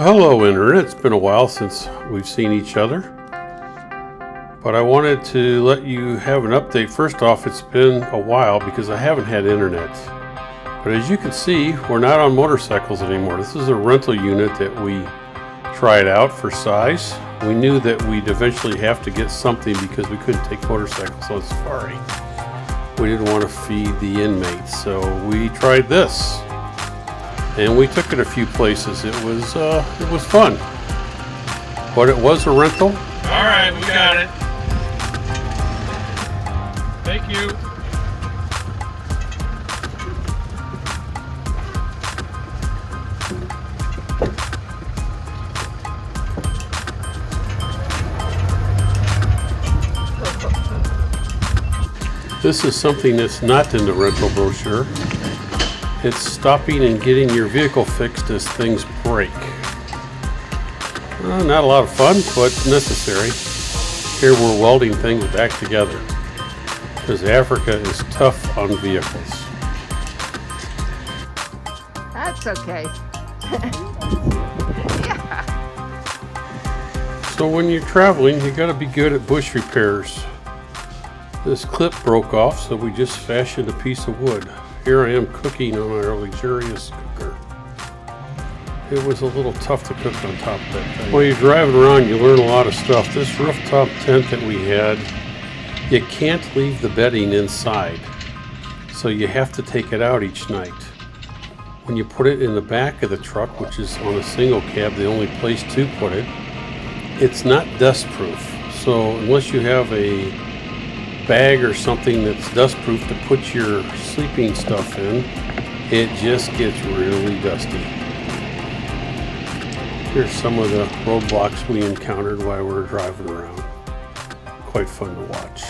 Well, hello Internet. It's been a while since we've seen each other, but I wanted to let you have an update. First off, it's been a while because I haven't had internet, but as you can see, we're not on motorcycles anymore. This is a rental unit that we tried out for size. We knew that we'd eventually have to get something because we couldn't take motorcycles on safari. We didn't want to feed the inmates, so we tried this. And we took it a few places. It was fun, but it was a rental. All right, we got it. Thank you. This is something that's not in the rental brochure. It's stopping and getting your vehicle fixed as things break. Not a lot of fun, but necessary. Here we're welding things back together because Africa is tough on vehicles. That's okay. Yeah. So when you're traveling, you got to be good at bush repairs. This clip broke off, so we just fashioned a piece of wood. Here I am cooking on our luxurious cooker. It was a little tough to cook on top of that thing. While you're driving around, you learn a lot of stuff. This rooftop tent that we had, you can't leave the bedding inside, so you have to take it out each night. When you put it in the back of the truck, which is on a single cab, the only place to put it, it's not dust-proof. So unless you have a bag or something that's dust-proof to put your sleeping stuff in, it just gets really dusty. Here's some of the roadblocks we encountered while we were driving around. Quite fun to watch.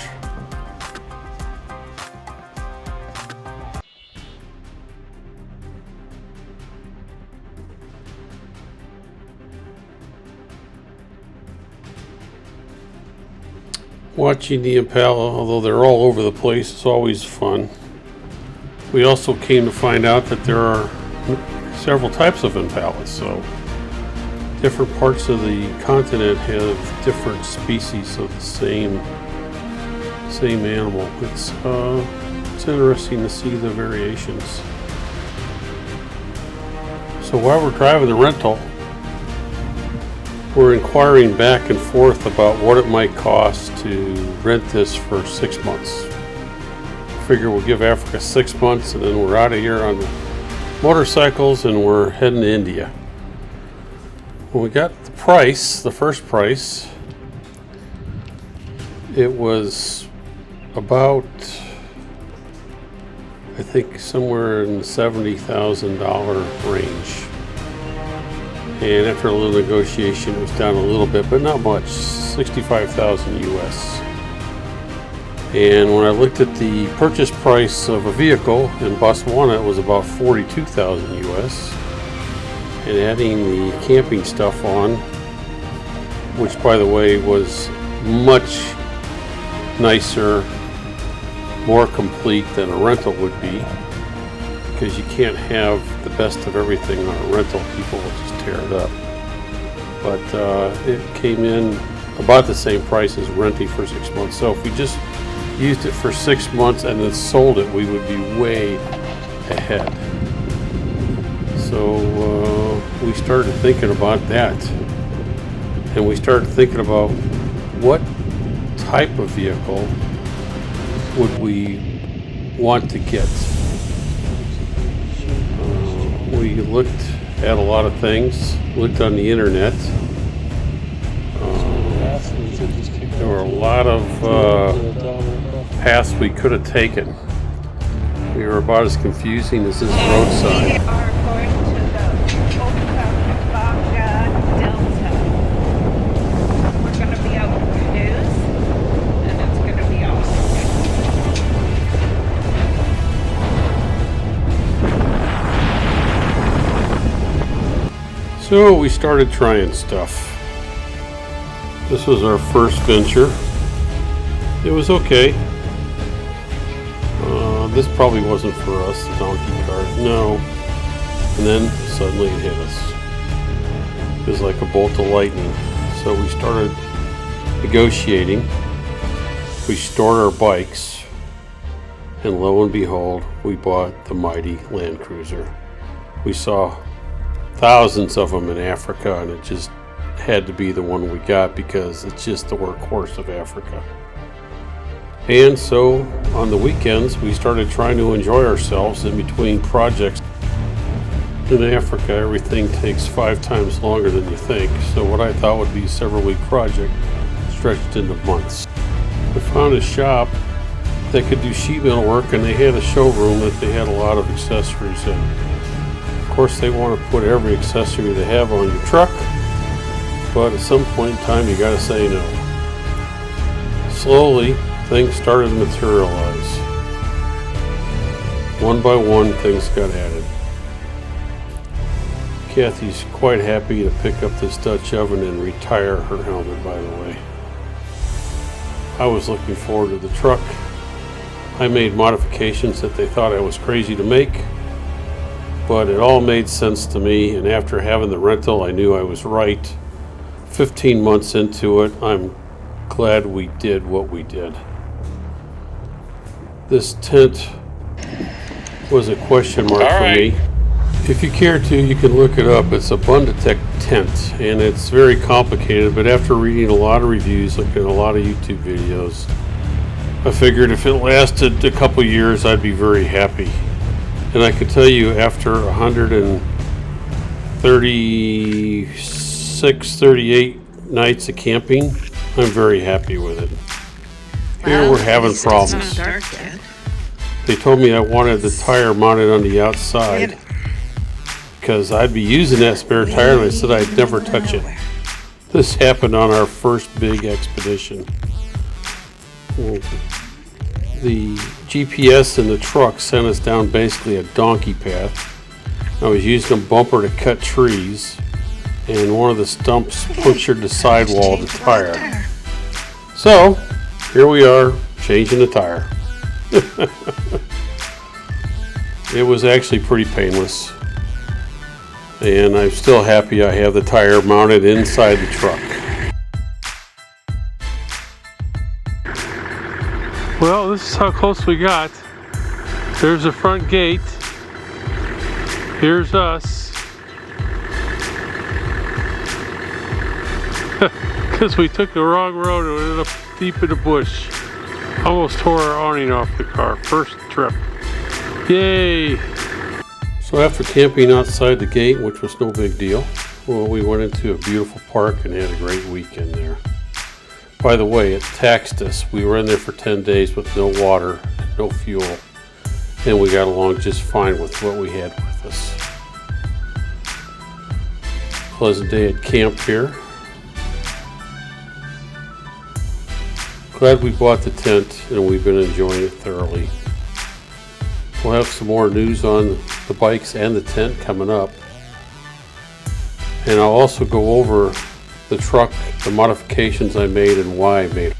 Watching the Impala, although they're all over the place, is always fun. We also came to find out that there are several types of Impalas, so different parts of the continent have different species of the same animal. It's interesting to see the variations. So while we're driving the rental, we're inquiring back and forth about what it might cost to rent this for 6 months. Figure we'll give Africa 6 months and then we're out of here on the motorcycles and we're heading to India. When we got the price, the first price, it was about, I think, somewhere in the $70,000 range. And after a little negotiation, it was down a little bit, but not much, 65,000 US. And when I looked at the purchase price of a vehicle in Botswana, it was about 42,000 US. And adding the camping stuff on, which by the way was much nicer, more complete than a rental would be, because you can't have the best of everything on a rental. People will just tear it up. But it came in about the same price as renting for 6 months. So if we just used it for 6 months and then sold it, we would be way ahead. So we started thinking about that. And we started thinking about what type of vehicle would we want to get. We looked at a lot of things, looked on the internet. There were a lot of paths we could have taken. We were about as confusing as this roadside. We are going to the Okavango Delta. We're going to be out with canoes, and it's going to be awesome. So we started trying stuff. This was our first venture. It was okay. This probably wasn't for us, the donkey cart. No. And then suddenly it hit us. was like a bolt of lightning. So we started negotiating. We stored our bikes, and lo and behold, we bought the mighty landcruser. We saw thousands of them in Africa, and it just had to be the one we got because it's just the workhorse of Africa. And so on the weekends, we started trying to enjoy ourselves in between projects. In Africa, everything takes 5 times longer than you think, so what I thought would be a several-week project stretched into months. I found a shop that could do sheet metal work, and they had a showroom that they had a lot of accessories in. Of course, they want to put every accessory they have on your truck, but at some point in time, you got to say no. Slowly, things started to materialize. One by one, things got added. Kathy's quite happy to pick up this Dutch oven and retire her helmet, by the way. I was looking forward to the truck. I made modifications that they thought I was crazy to make, but it all made sense to me, and after having the rental, I knew I was right. 15 months into it, I'm glad we did what we did. This tent was a question mark for me. If you care to, you can look it up. It's a Bundetech tent, and it's very complicated, but after reading a lot of reviews, looking at a lot of YouTube videos, I figured if it lasted a couple years, I'd be very happy. And I can tell you, after 136, 38 nights of camping, I'm very happy with it. Here we're having problems. They told me I wanted the tire mounted on the outside because I'd be using that spare tire, and I said I'd never touch it. This happened on our first big expedition. The GPS in the truck sent us down basically a donkey path. I was using a bumper to cut trees, and one of the stumps punctured the sidewall of the tire. So, here we are, changing the tire. It was actually pretty painless. And I'm still happy I have the tire mounted inside the truck. Well, this is how close we got. There's the front gate. Here's us. Because we took the wrong road and ended up deep in the bush. Almost tore our awning off the car. First trip. Yay! So after camping outside the gate, which was no big deal, well, we went into a beautiful park and had a great weekend there. By the way, it taxed us. We were in there for 10 days with no water, no fuel, and we got along just fine with what we had with us. Pleasant day at camp here. Glad we bought the tent, and we've been enjoying it thoroughly. We'll have some more news on the bikes and the tent coming up. And I'll also go over the truck, the modifications I made, and why I made them.